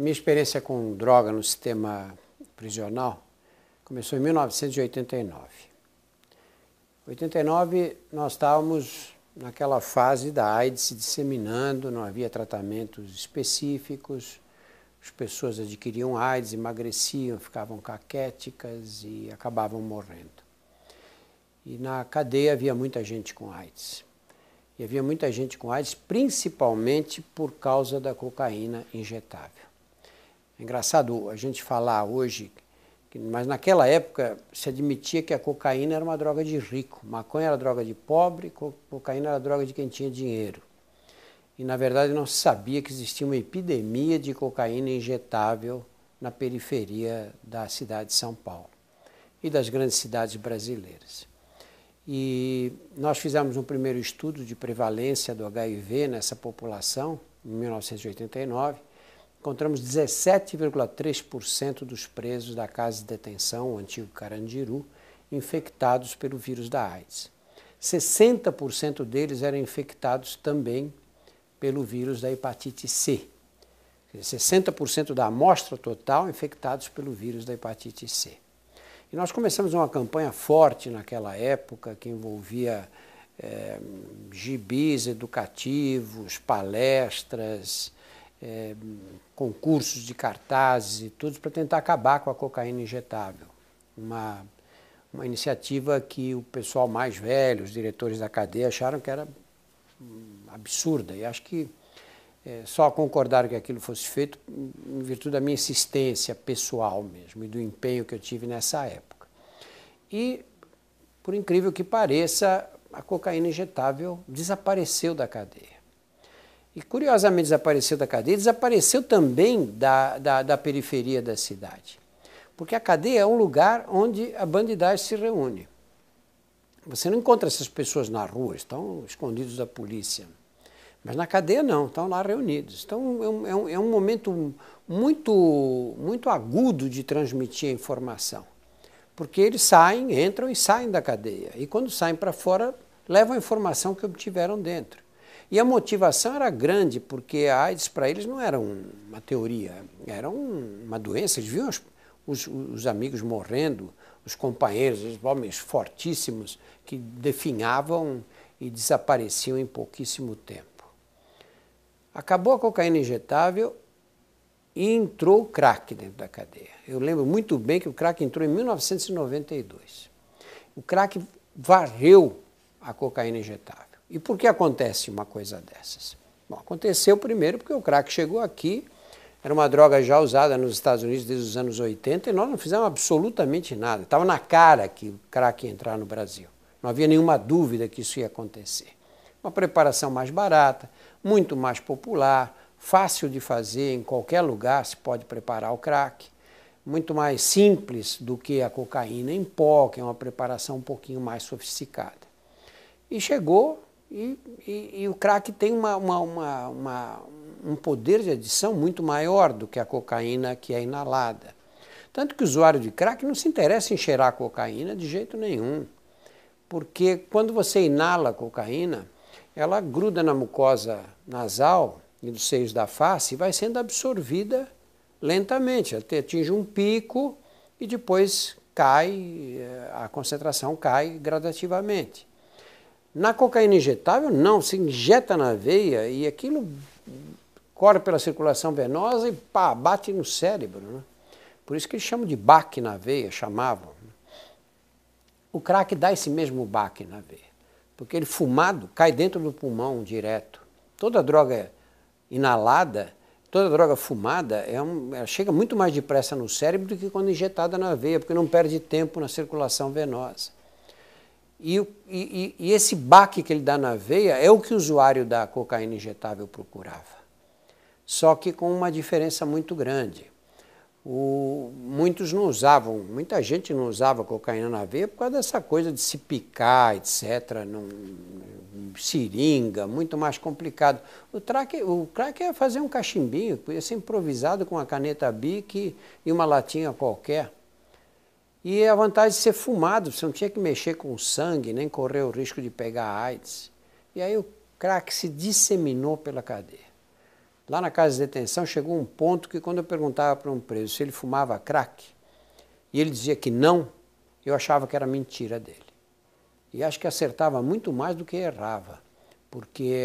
minha experiência com droga no sistema prisional começou em 1989. Em 89, nós estávamos naquela fase da AIDS se disseminando, não havia tratamentos específicos, as pessoas adquiriam AIDS, emagreciam, ficavam caquéticas e acabavam morrendo. E na cadeia havia muita gente com AIDS. E havia muita gente com AIDS principalmente por causa da cocaína injetável. É engraçado a gente falar hoje, mas naquela época se admitia que a cocaína era uma droga de rico, maconha era droga de pobre, cocaína era droga de quem tinha dinheiro. E na verdade não se sabia que existia uma epidemia de cocaína injetável na periferia da cidade de São Paulo e das grandes cidades brasileiras. E nós fizemos um primeiro estudo de prevalência do HIV nessa população, em 1989, encontramos 17,3% dos presos da casa de detenção, o antigo Carandiru, infectados pelo vírus da AIDS. 60% deles eram infectados também pelo vírus da hepatite C. 60% da amostra total infectados pelo vírus da hepatite C. E nós começamos uma campanha forte naquela época que envolvia gibis educativos, palestras, concursos de cartazes e tudo para tentar acabar com a cocaína injetável. Uma iniciativa que o pessoal mais velho, os diretores da cadeia, acharam que era absurda. E acho que só concordaram que aquilo fosse feito em virtude da minha insistência pessoal mesmo e do empenho que eu tive nessa época. E, por incrível que pareça, a cocaína injetável desapareceu da cadeia. E, curiosamente, desapareceu da cadeia, desapareceu também da periferia da cidade. Porque a cadeia é um lugar onde a bandidagem se reúne. Você não encontra essas pessoas na rua, estão escondidos da polícia. Mas na cadeia não, estão lá reunidos. Então é um momento muito agudo de transmitir a informação. Porque eles entram e saem da cadeia. E quando saem para fora, levam a informação que obtiveram dentro. E a motivação era grande, porque a AIDS para eles não era uma teoria, era uma doença. Eles viam os amigos morrendo, os companheiros, os homens fortíssimos, que definhavam e desapareciam em pouquíssimo tempo. Acabou a cocaína injetável e entrou o crack dentro da cadeia. Eu lembro muito bem que o crack entrou em 1992. O crack varreu a cocaína injetável. E por que acontece uma coisa dessas? Bom, aconteceu primeiro porque o crack chegou aqui, era uma droga já usada nos Estados Unidos desde os anos 80 e nós não fizemos absolutamente nada. Estava na cara que o crack ia entrar no Brasil. Não havia nenhuma dúvida que isso ia acontecer. Uma preparação mais barata, muito mais popular, fácil de fazer, em qualquer lugar se pode preparar o crack, muito mais simples do que a cocaína em pó, que é uma preparação um pouquinho mais sofisticada. E chegou, e o crack tem um poder de adição muito maior do que a cocaína que é inalada. Tanto que o usuário de crack não se interessa em cheirar a cocaína de jeito nenhum, porque quando você inala a cocaína, ela gruda na mucosa nasal e dos seios da face e vai sendo absorvida lentamente, até atinge um pico e depois cai, a concentração cai gradativamente. Na cocaína injetável, não, se injeta na veia e aquilo corre pela circulação venosa e pá, bate no cérebro, né? Por isso que eles chamam de baque na veia, chamavam. O crack dá esse mesmo baque na veia, porque ele fumado cai dentro do pulmão direto. Toda droga inalada, toda droga fumada, ela chega muito mais depressa no cérebro do que quando injetada na veia, porque não perde tempo na circulação venosa. E esse baque que ele dá na veia é o que o usuário da cocaína injetável procurava. Só que com uma diferença muito grande. Muita gente não usava cocaína na veia por causa dessa coisa de se picar, etc., seringa, muito mais complicado. O crack é fazer um cachimbinho, podia ser improvisado com uma caneta Bic e uma latinha qualquer. E a vantagem de ser fumado, você não tinha que mexer com o sangue, nem correr o risco de pegar AIDS. E aí o crack se disseminou pela cadeia. Lá na casa de detenção chegou um ponto que quando eu perguntava para um preso se ele fumava crack, e ele dizia que não, eu achava que era mentira dele. E acho que acertava muito mais do que errava, porque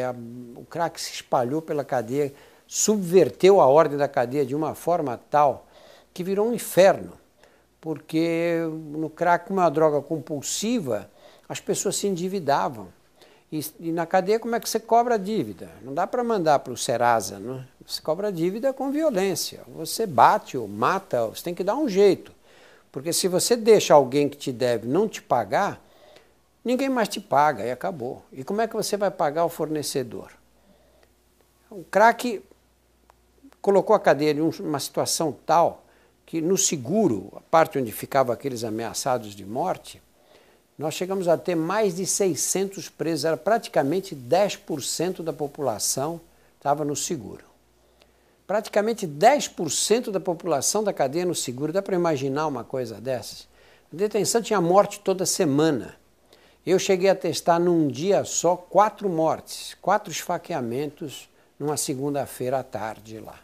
o crack se espalhou pela cadeia, subverteu a ordem da cadeia de uma forma tal que virou um inferno. Porque no crack, como é uma droga compulsiva, as pessoas se endividavam. E na cadeia, como é que você cobra a dívida? Não dá para mandar para o Serasa, não é? Você cobra a dívida com violência. Você bate ou mata, você tem que dar um jeito. Porque se você deixa alguém que te deve não te pagar, ninguém mais te paga e acabou. E como é que você vai pagar o fornecedor? O crack colocou a cadeia em uma situação tal que no seguro, a parte onde ficavam aqueles ameaçados de morte, nós chegamos a ter mais de 600 presos, era praticamente 10% da população estava no seguro. Praticamente 10% da população da cadeia no seguro, dá para imaginar uma coisa dessas? A detenção tinha morte toda semana. Eu cheguei a testar num dia só 4 mortes, 4 esfaqueamentos numa segunda-feira à tarde lá.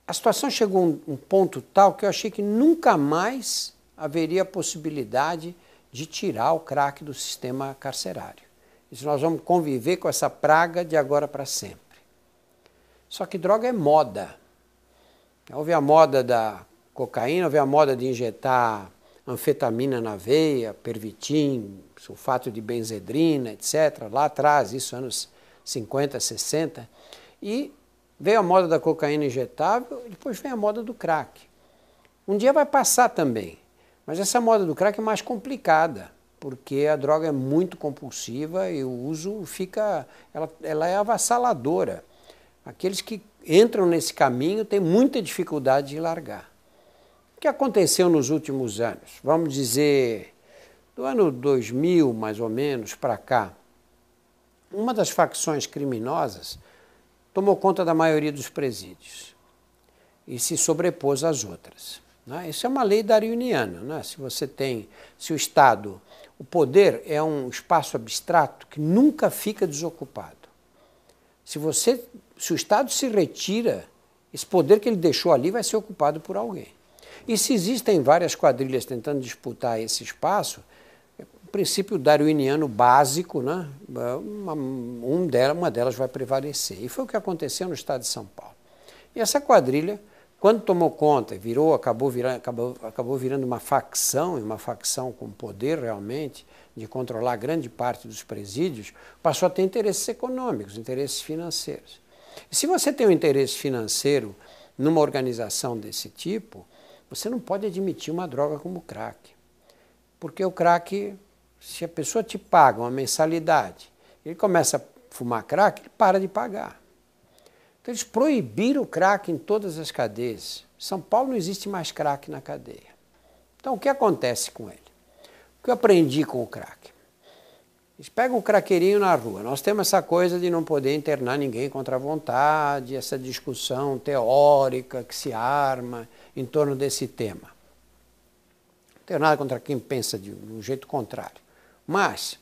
A situação chegou a um ponto tal que eu achei que nunca mais haveria possibilidade de tirar o crack do sistema carcerário. Isso nós vamos conviver com essa praga de agora para sempre. Só que droga é moda. Houve a moda da cocaína, houve a moda de injetar anfetamina na veia, pervitin, sulfato de benzedrina, etc. Lá atrás, isso anos 50, 60. E veio a moda da cocaína injetável e depois vem a moda do crack. Um dia vai passar também, mas essa moda do crack é mais complicada, porque a droga é muito compulsiva e o uso fica, ela é avassaladora. Aqueles que entram nesse caminho têm muita dificuldade de largar. O que aconteceu nos últimos anos? Vamos dizer, do ano 2000, mais ou menos, para cá, uma das facções criminosas tomou conta da maioria dos presídios e se sobrepôs às outras. Né? Isso é uma lei darwiniana. Né? Se o Estado, o poder é um espaço abstrato que nunca fica desocupado. Se o Estado se retira, esse poder que ele deixou ali vai ser ocupado por alguém. E se existem várias quadrilhas tentando disputar esse espaço, o princípio darwiniano básico, né? Uma delas vai prevalecer. E foi o que aconteceu no estado de São Paulo. E essa quadrilha, quando tomou conta, acabou virando uma facção com poder realmente de controlar grande parte dos presídios, passou a ter interesses econômicos, interesses financeiros. E se você tem um interesse financeiro numa organização desse tipo, você não pode admitir uma droga como o crack. Porque o crack, se a pessoa te paga uma mensalidade, ele começa a fumar crack, ele para de pagar. Então eles proibiram o crack em todas as cadeias. Em São Paulo não existe mais crack na cadeia. Então o que acontece com ele? O que eu aprendi com o crack? Eles pegam o craqueirinho na rua. Nós temos essa coisa de não poder internar ninguém contra a vontade, essa discussão teórica que se arma em torno desse tema. Não tenho nada contra quem pensa de um jeito contrário. Mas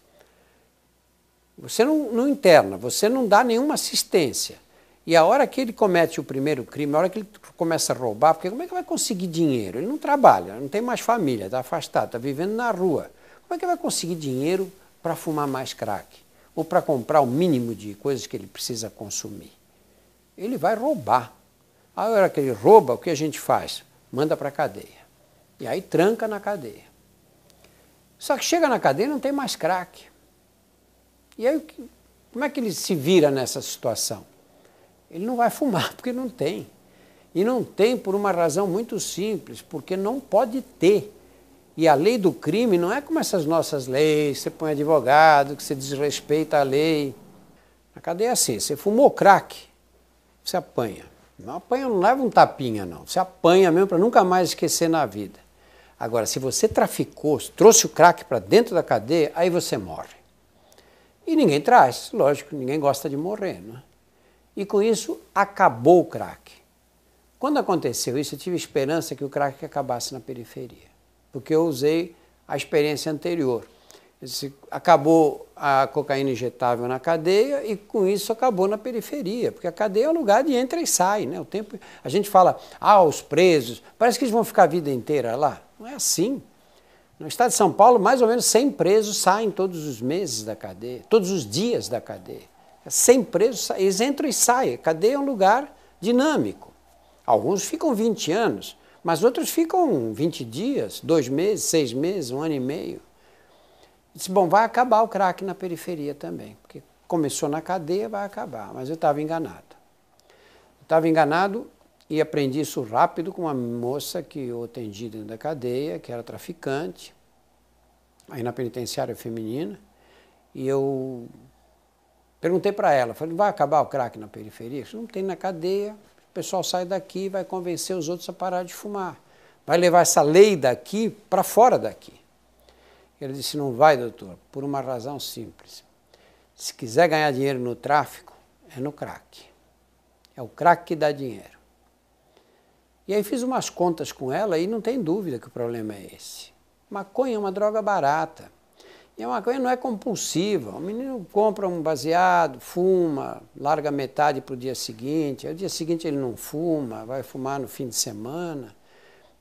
você não interna, você não dá nenhuma assistência. E a hora que ele comete o primeiro crime, a hora que ele começa a roubar, porque como é que vai conseguir dinheiro? Ele não trabalha, não tem mais família, está afastado, está vivendo na rua. Como é que ele vai conseguir dinheiro para fumar mais crack? Ou para comprar o mínimo de coisas que ele precisa consumir? Ele vai roubar. A hora que ele rouba, o que a gente faz? Manda para a cadeia. E aí tranca na cadeia. Só que chega na cadeia e não tem mais crack. E aí, como é que ele se vira nessa situação? Ele não vai fumar, porque não tem. E não tem por uma razão muito simples, porque não pode ter. E a lei do crime não é como essas nossas leis, você põe advogado, que você desrespeita a lei. Na cadeia é assim, você fumou crack, você apanha. Não apanha, não leva um tapinha, não. Você apanha mesmo para nunca mais esquecer na vida. Agora, se você traficou, trouxe o crack para dentro da cadeia, aí você morre. E ninguém traz, lógico, ninguém gosta de morrer, não é? E com isso, acabou o crack. Quando aconteceu isso, eu tive esperança que o crack acabasse na periferia, porque eu usei a experiência anterior. Acabou a cocaína injetável na cadeia e com isso acabou na periferia, porque a cadeia é um lugar de entra e sai, né? O tempo, a gente fala, os presos, parece que eles vão ficar a vida inteira lá. Não é assim. No estado de São Paulo, mais ou menos 100 presos saem todos os meses da cadeia, todos os dias da cadeia. 100 presos, eles entram e saem. A cadeia é um lugar dinâmico. Alguns ficam 20 anos, mas outros ficam 20 dias, 2 meses, 6 meses, 1 ano e meio. Disse, bom, vai acabar o crack na periferia também, porque começou na cadeia, vai acabar, mas eu estava enganado. Eu estava enganado e aprendi isso rápido com uma moça que eu atendi dentro da cadeia, que era traficante, aí na penitenciária feminina, e eu perguntei para ela, falei, vai acabar o crack na periferia? Isso não tem na cadeia, o pessoal sai daqui e vai convencer os outros a parar de fumar. Vai levar essa lei daqui para fora daqui. Ele disse, não vai, doutor, por uma razão simples. Se quiser ganhar dinheiro no tráfico, é no crack. É o crack que dá dinheiro. E aí fiz umas contas com ela e não tem dúvida que o problema é esse. Maconha é uma droga barata. E a maconha não é compulsiva. O menino compra um baseado, fuma, larga metade para o dia seguinte. Aí, o dia seguinte ele não fuma, vai fumar no fim de semana.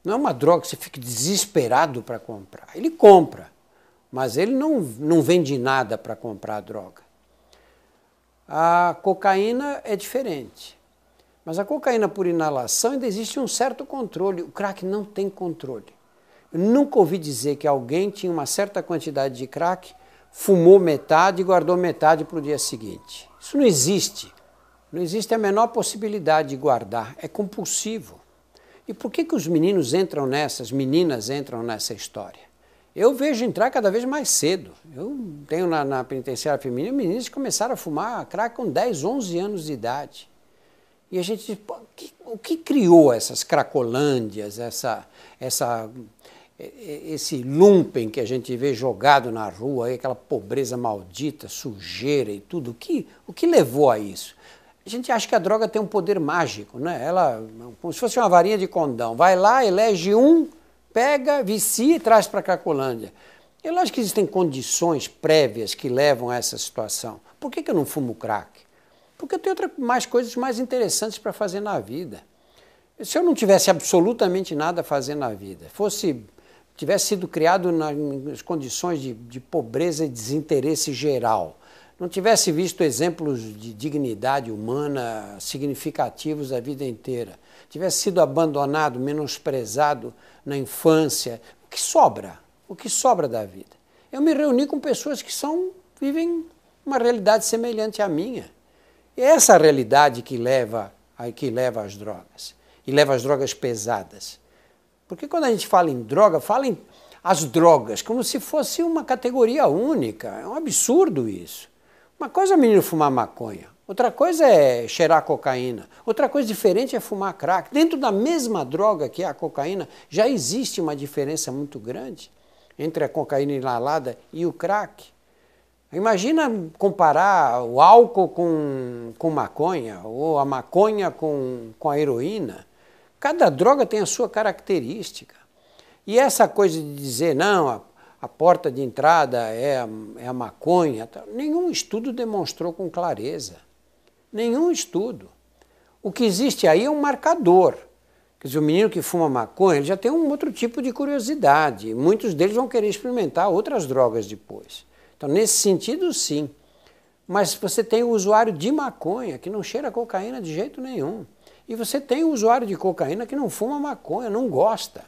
Não é uma droga que você fica desesperado para comprar. Ele compra. Mas ele não vende nada para comprar a droga. A cocaína é diferente. Mas a cocaína por inalação ainda existe um certo controle. O crack não tem controle. Eu nunca ouvi dizer que alguém tinha uma certa quantidade de crack, fumou metade e guardou metade para o dia seguinte. Isso não existe. Não existe a menor possibilidade de guardar. É compulsivo. E por que os meninos entram nessa, as meninas entram nessa história? Eu vejo entrar cada vez mais cedo. Eu tenho na penitenciária feminina meninas que começaram a fumar crack com 10, 11 anos de idade. E a gente diz, pô, o que criou essas cracolândias, esse lumpen que a gente vê jogado na rua, aquela pobreza maldita, sujeira e tudo? O que levou a isso? A gente acha que a droga tem um poder mágico, né? Ela, como se fosse uma varinha de condão. Vai lá, elege um, pega, vicia e traz para a Cracolândia. É lógico que existem condições prévias que levam a essa situação. Por que eu não fumo crack? Porque eu tenho mais coisas mais interessantes para fazer na vida. Se eu não tivesse absolutamente nada a fazer na vida, tivesse sido criado nas condições de pobreza e desinteresse geral, não tivesse visto exemplos de dignidade humana significativos da vida inteira, tivesse sido abandonado, menosprezado na infância, o que sobra? O que sobra da vida? Eu me reuni com pessoas que vivem uma realidade semelhante à minha. E é essa realidade que leva às drogas, e leva às drogas pesadas. Porque quando a gente fala em droga, fala em as drogas, como se fosse uma categoria única. É um absurdo isso. Uma coisa é o menino fumar maconha, outra coisa é cheirar cocaína, outra coisa diferente é fumar crack. Dentro da mesma droga que é a cocaína, já existe uma diferença muito grande entre a cocaína inalada e o crack. Imagina comparar o álcool com maconha, ou a maconha com a heroína. Cada droga tem a sua característica. E essa coisa de dizer, não, a porta de entrada é a maconha, nenhum estudo demonstrou com clareza. Nenhum estudo. O que existe aí é um marcador. Quer dizer, o menino que fuma maconha, ele já tem um outro tipo de curiosidade. Muitos deles vão querer experimentar outras drogas depois. Então, nesse sentido, sim. Mas você tem o usuário de maconha, que não cheira cocaína de jeito nenhum. E você tem o usuário de cocaína que não fuma maconha, não gosta.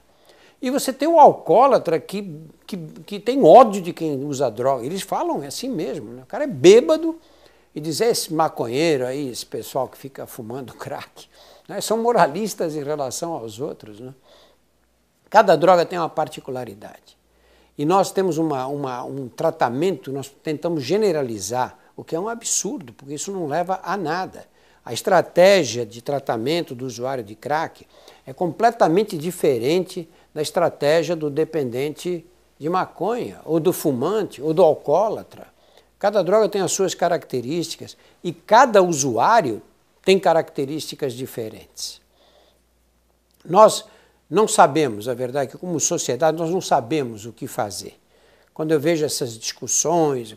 E você tem o alcoólatra que tem ódio de quem usa droga. Eles falam assim mesmo, né? O cara é bêbado e diz, esse maconheiro aí, esse pessoal que fica fumando crack, né? São moralistas em relação aos outros, né? Cada droga tem uma particularidade. E nós temos um tratamento, nós tentamos generalizar, o que é um absurdo, porque isso não leva a nada. A estratégia de tratamento do usuário de crack é completamente diferente da estratégia do dependente de maconha, ou do fumante, ou do alcoólatra. Cada droga tem as suas características e cada usuário tem características diferentes. Nós não sabemos, a verdade é que como sociedade nós não sabemos o que fazer. quando eu vejo essas discussões,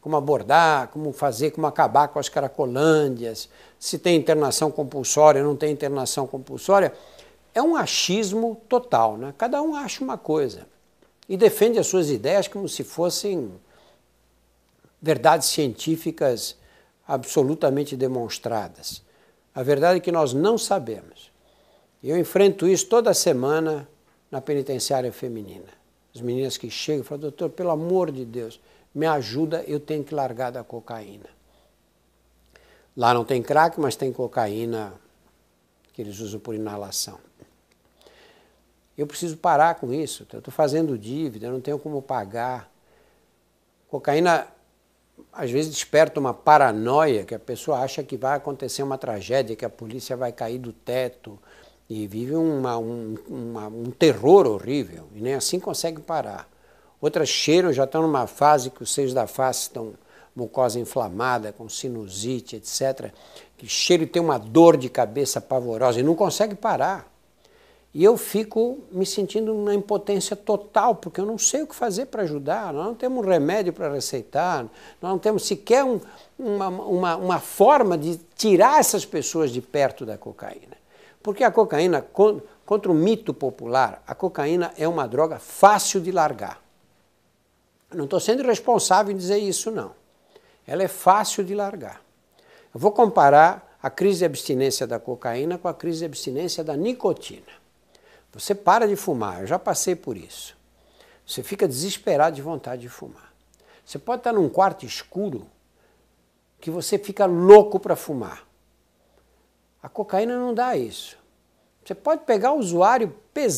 como abordar, como fazer, como acabar com as cracolândias, se tem internação compulsória, não tem internação compulsória, é um achismo total, né? Cada um acha uma coisa e defende as suas ideias como se fossem verdades científicas absolutamente demonstradas. A verdade é que nós não sabemos. Eu enfrento isso toda semana na penitenciária feminina. As meninas que chegam e falam, doutor, pelo amor de Deus, me ajuda, eu tenho que largar da cocaína. Lá não tem crack, mas tem cocaína que eles usam por inalação. Eu preciso parar com isso, eu estou fazendo dívida, eu não tenho como pagar. Cocaína, às vezes, desperta uma paranoia, que a pessoa acha que vai acontecer uma tragédia, que a polícia vai cair do teto, e vive um terror horrível, e nem assim consegue parar. Outras cheiram, já estão numa fase que os seios da face estão mucosa inflamada, com sinusite, etc., que cheiro e tem uma dor de cabeça pavorosa, e não consegue parar. E eu fico me sentindo na impotência total, porque eu não sei o que fazer para ajudar, nós não temos um remédio para receitar, nós não temos sequer uma forma de tirar essas pessoas de perto da cocaína. Porque a cocaína, contra o mito popular, a cocaína é uma droga fácil de largar. Eu não estou sendo irresponsável em dizer isso, não. Ela é fácil de largar. Eu vou comparar a crise de abstinência da cocaína com a crise de abstinência da nicotina. Você para de fumar, eu já passei por isso. Você fica desesperado de vontade de fumar. Você pode estar num quarto escuro que você fica louco para fumar. A cocaína não dá isso. Você pode pegar o usuário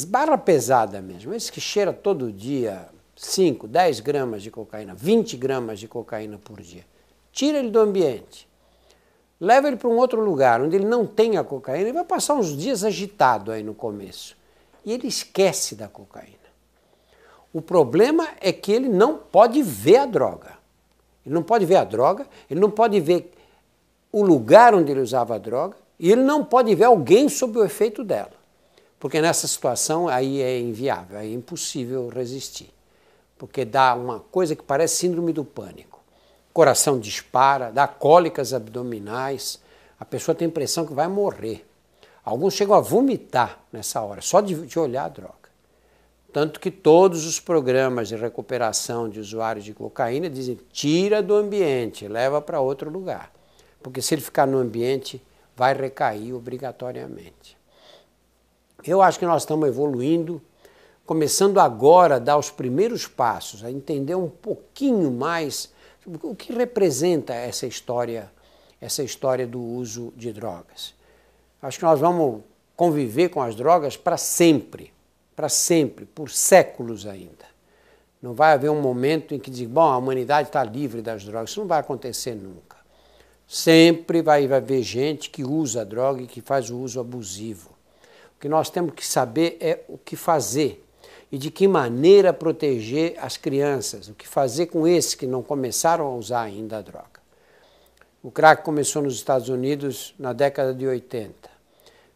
barra pesada mesmo, esse que cheira todo dia 5, 10 gramas de cocaína, 20 gramas de cocaína por dia. Tira ele do ambiente. Leva ele para um outro lugar, onde ele não tem a cocaína, ele vai passar uns dias agitado aí no começo. E ele esquece da cocaína. O problema é que ele não pode ver a droga. Ele não pode ver a droga, ele não pode ver o lugar onde ele usava a droga, e ele não pode ver alguém sob o efeito dela. Porque nessa situação aí é inviável, aí é impossível resistir. Porque dá uma coisa que parece síndrome do pânico. O coração dispara, dá cólicas abdominais, a pessoa tem a impressão que vai morrer. Alguns chegam a vomitar nessa hora, só de olhar a droga. Tanto que todos os programas de recuperação de usuários de cocaína dizem tira do ambiente, leva para outro lugar. Porque se ele ficar no ambiente, vai recair obrigatoriamente. Eu acho que nós estamos evoluindo, começando agora a dar os primeiros passos, a entender um pouquinho mais o que representa essa história do uso de drogas. Acho que nós vamos conviver com as drogas para sempre, por séculos ainda. Não vai haver um momento em que diz, bom, a humanidade está livre das drogas. Isso não vai acontecer nunca. Sempre vai haver gente que usa a droga e que faz o uso abusivo. O que nós temos que saber é o que fazer e de que maneira proteger as crianças, o que fazer com esses que não começaram a usar ainda a droga. O crack começou nos Estados Unidos na década de 80.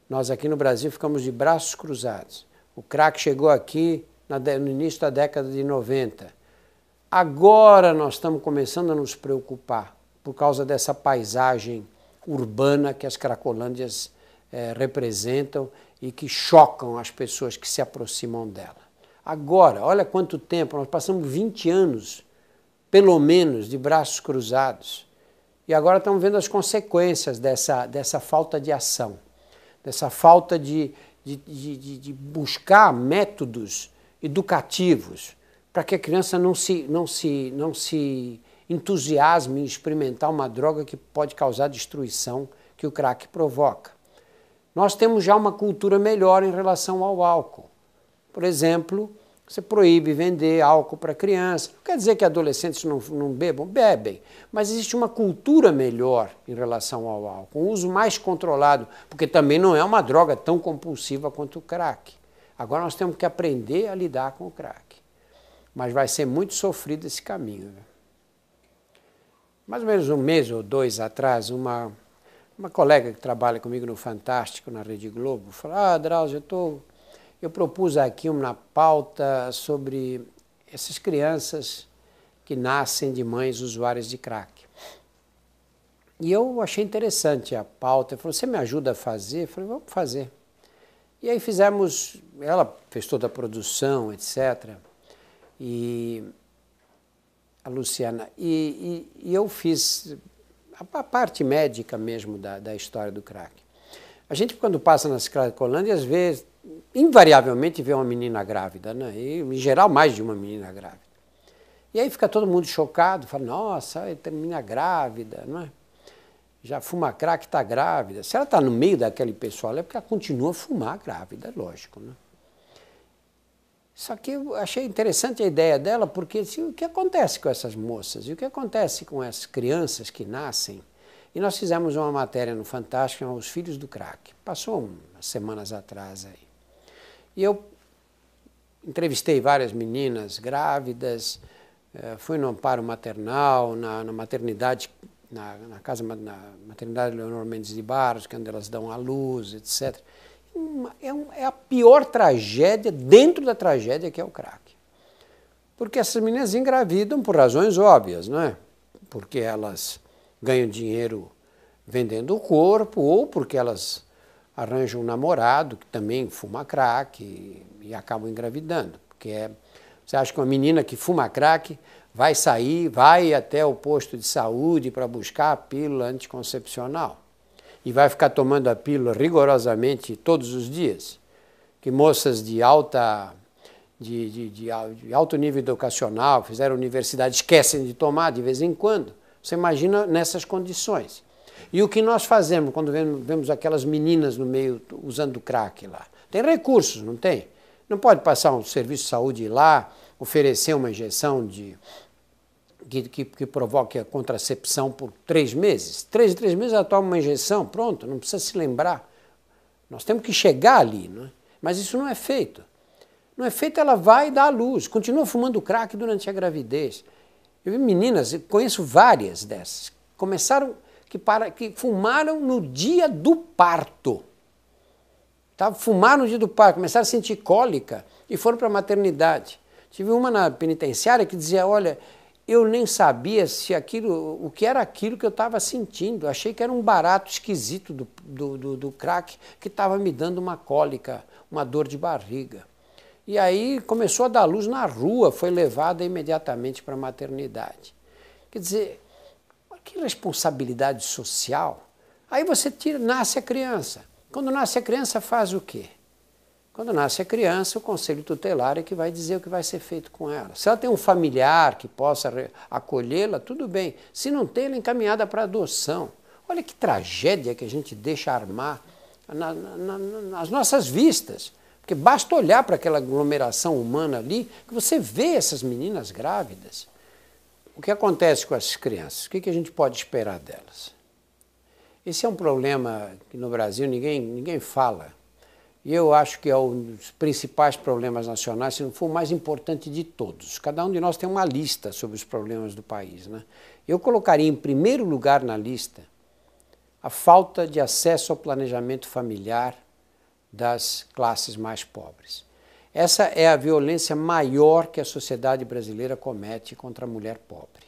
Nós aqui no Brasil ficamos de braços cruzados. O crack chegou aqui no início da década de 90. Agora nós estamos começando a nos preocupar por causa dessa paisagem urbana que as cracolândias representam e que chocam as pessoas que se aproximam dela. Agora, olha quanto tempo, nós passamos 20 anos, pelo menos, de braços cruzados. E agora estamos vendo as consequências dessa falta de ação, dessa falta de buscar métodos educativos para que a criança não se entusiasme em experimentar uma droga que pode causar destruição que o crack provoca. Nós temos já uma cultura melhor em relação ao álcool. Por exemplo, você proíbe vender álcool para criança. Não quer dizer que adolescentes não bebam, bebem, mas existe uma cultura melhor em relação ao álcool, um uso mais controlado, porque também não é uma droga tão compulsiva quanto o crack. Agora nós temos que aprender a lidar com o crack. Mas vai ser muito sofrido esse caminho. Mais ou menos um mês ou dois atrás, uma colega que trabalha comigo no Fantástico, na Rede Globo, falou, Drauzio, eu propus aqui uma pauta sobre essas crianças que nascem de mães usuárias de crack. E eu achei interessante a pauta. Ele falou, você me ajuda a fazer? Eu falei, vamos fazer. E aí fizemos, ela fez toda a produção, etc. E a Luciana, e eu fiz a parte médica mesmo da história do crack. A gente, quando passa nas Cracolândias, vê, invariavelmente vê uma menina grávida, né? E, em geral, mais de uma menina grávida. E aí fica todo mundo chocado, fala, nossa, tem menina grávida, não é? Já fuma crack, está grávida. Se ela está no meio daquele pessoal, é porque ela continua a fumar grávida, lógico, né? Só que eu achei interessante a ideia dela, porque assim, o que acontece com essas moças? E o que acontece com essas crianças que nascem? E nós fizemos uma matéria no Fantástico, Os Filhos do Crack. Passou umas semanas atrás aí. E eu entrevistei várias meninas grávidas, fui no amparo maternal, na maternidade, na maternidade Leonor Mendes de Barros, que é onde elas dão à luz, etc. É a pior tragédia dentro da tragédia que é o crack. Porque essas meninas engravidam por razões óbvias, não é? Porque elas ganham dinheiro vendendo o corpo ou porque elas arranjam um namorado que também fuma crack e acabam engravidando. Porque você acha que uma menina que fuma crack vai sair, vai até o posto de saúde para buscar a pílula anticoncepcional e vai ficar tomando a pílula rigorosamente todos os dias? Que moças de alto nível educacional, fizeram universidade, esquecem de tomar de vez em quando. Você imagina nessas condições. E o que nós fazemos quando vemos aquelas meninas no meio usando crack lá? Tem recursos, não tem? Não pode passar um serviço de saúde lá, oferecer uma injeção que provoque a contracepção por 3 meses. 3 em 3 meses ela toma uma injeção, pronto, não precisa se lembrar. Nós temos que chegar ali, não é? Mas isso não é feito. Não é feito, ela vai dar à luz, continua fumando crack durante a gravidez. Eu vi meninas, eu conheço várias dessas, que fumaram no dia do parto. Fumaram no dia do parto, começaram a sentir cólica e foram para a maternidade. Tive uma na penitenciária que dizia, olha, eu nem sabia o que era aquilo que eu estava sentindo. Achei que era um barato esquisito do crack que estava me dando uma cólica, uma dor de barriga. E aí começou a dar luz na rua, foi levada imediatamente para a maternidade. Quer dizer, que responsabilidade social. Aí você nasce a criança. Quando nasce a criança, faz o quê? Quando nasce a criança, o conselho tutelar é que vai dizer o que vai ser feito com ela. Se ela tem um familiar que possa acolhê-la, tudo bem. Se não tem, ela é encaminhada para adoção. Olha que tragédia que a gente deixa armar nas nossas vistas. Porque basta olhar para aquela aglomeração humana ali, que você vê essas meninas grávidas. O que acontece com essas crianças? O que a gente pode esperar delas? Esse é um problema que no Brasil ninguém fala. E eu acho que é um dos principais problemas nacionais, se não for o mais importante de todos. Cada um de nós tem uma lista sobre os problemas do país, né? Eu colocaria em primeiro lugar na lista a falta de acesso ao planejamento familiar das classes mais pobres. Essa é a violência maior que a sociedade brasileira comete contra a mulher pobre.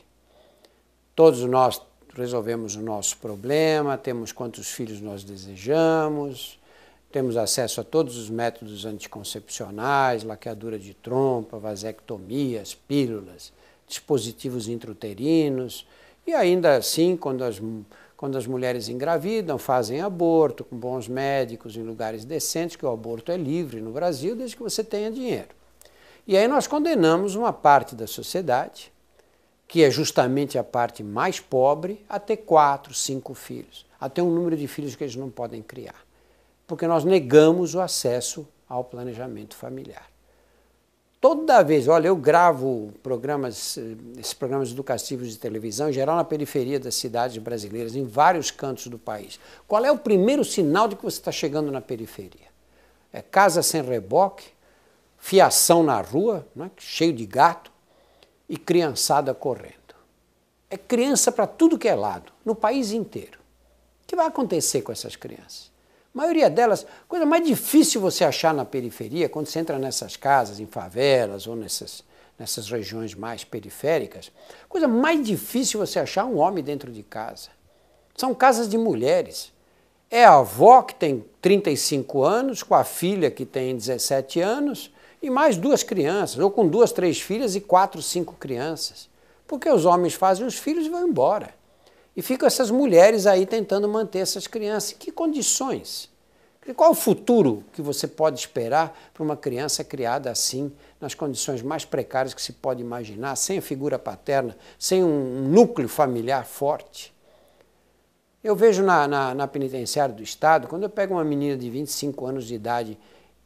Todos nós resolvemos o nosso problema, temos quantos filhos nós desejamos, temos acesso a todos os métodos anticoncepcionais, laqueadura de trompa, vasectomias, pílulas, dispositivos intrauterinos, e ainda assim, quando as mulheres engravidam, fazem aborto com bons médicos em lugares decentes, que o aborto é livre no Brasil, desde que você tenha dinheiro. E aí nós condenamos uma parte da sociedade, que é justamente a parte mais pobre, a ter 4, 5 filhos, a ter um número de filhos que eles não podem criar, porque nós negamos o acesso ao planejamento familiar. Toda vez, olha, eu gravo esses programas educativos de televisão, em geral na periferia das cidades brasileiras, em vários cantos do país. Qual é o primeiro sinal de que você está chegando na periferia? É casa sem reboque, fiação na rua, né, cheio de gato, e criançada correndo. É criança para tudo que é lado, no país inteiro. O que vai acontecer com essas crianças? A maioria delas, coisa mais difícil você achar na periferia, quando você entra nessas casas, em favelas ou nessas nessas regiões mais periféricas, coisa mais difícil você achar um homem dentro de casa. São casas de mulheres. É a avó que tem 35 anos, com a filha que tem 17 anos, e mais 2 crianças, ou com 2, 3 filhas e 4, 5 crianças. Porque os homens fazem os filhos e vão embora. E ficam essas mulheres aí tentando manter essas crianças. Que condições? Qual o futuro que você pode esperar para uma criança criada assim, nas condições mais precárias que se pode imaginar, sem a figura paterna, sem um núcleo familiar forte? Eu vejo na penitenciária do Estado, quando eu pego uma menina de 25 anos de idade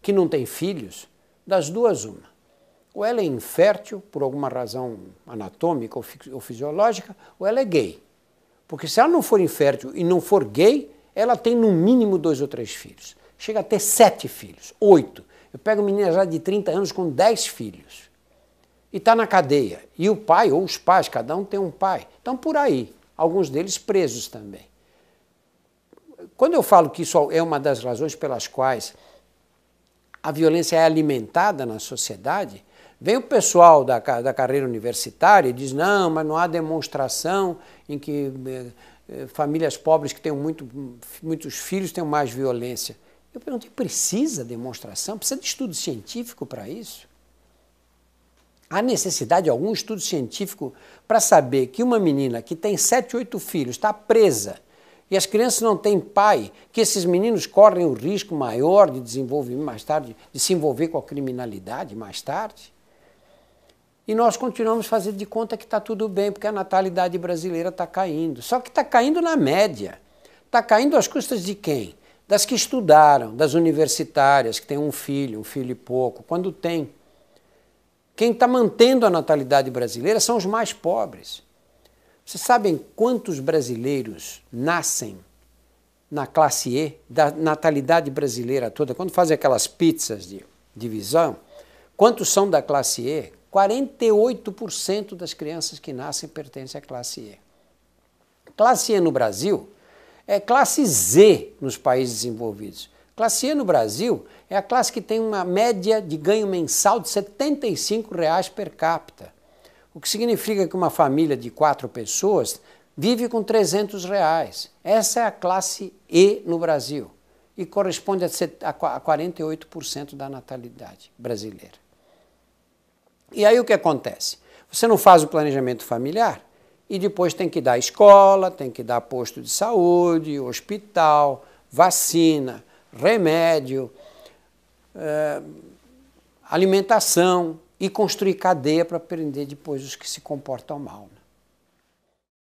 que não tem filhos, das duas uma. Ou ela é infértil, por alguma razão anatômica ou fisiológica, ou ela é gay. Porque se ela não for infértil e não for gay, ela tem no mínimo 2 ou 3 filhos. Chega a ter 7 filhos, 8. Eu pego menina já de 30 anos com 10 filhos. E está na cadeia. E o pai, ou os pais, cada um tem um pai. Estão por aí. Alguns deles presos também. Quando eu falo que isso é uma das razões pelas quais a violência é alimentada na sociedade, vem o pessoal da carreira universitária e diz, não, mas não há demonstração em que famílias pobres que têm muitos filhos têm mais violência. Eu perguntei, precisa de demonstração? Precisa de estudo científico para isso? Há necessidade de algum estudo científico para saber que uma menina que tem 7, 8 filhos está presa e as crianças não têm pai, que esses meninos correm o risco maior de desenvolver mais tarde, de se envolver com a criminalidade mais tarde? E nós continuamos fazendo de conta que está tudo bem, porque a natalidade brasileira está caindo. Só que está caindo na média. Está caindo às custas de quem? Das que estudaram, das universitárias, que têm um filho e pouco, quando tem. Quem está mantendo a natalidade brasileira são os mais pobres. Vocês sabem quantos brasileiros nascem na classe E, da natalidade brasileira toda? Quando fazem aquelas pizzas de divisão, quantos são da classe E? 48% das crianças que nascem pertencem à classe E. Classe E no Brasil é classe Z nos países desenvolvidos. Classe E no Brasil é a classe que tem uma média de ganho mensal de R$ 75 per capita. O que significa que uma família de 4 pessoas vive com R$300. Essa é a classe E no Brasil e corresponde a 48% da natalidade brasileira. E aí o que acontece? Você não faz o planejamento familiar e depois tem que dar escola, tem que dar posto de saúde, hospital, vacina, remédio, alimentação, e construir cadeia para prender depois os que se comportam mal.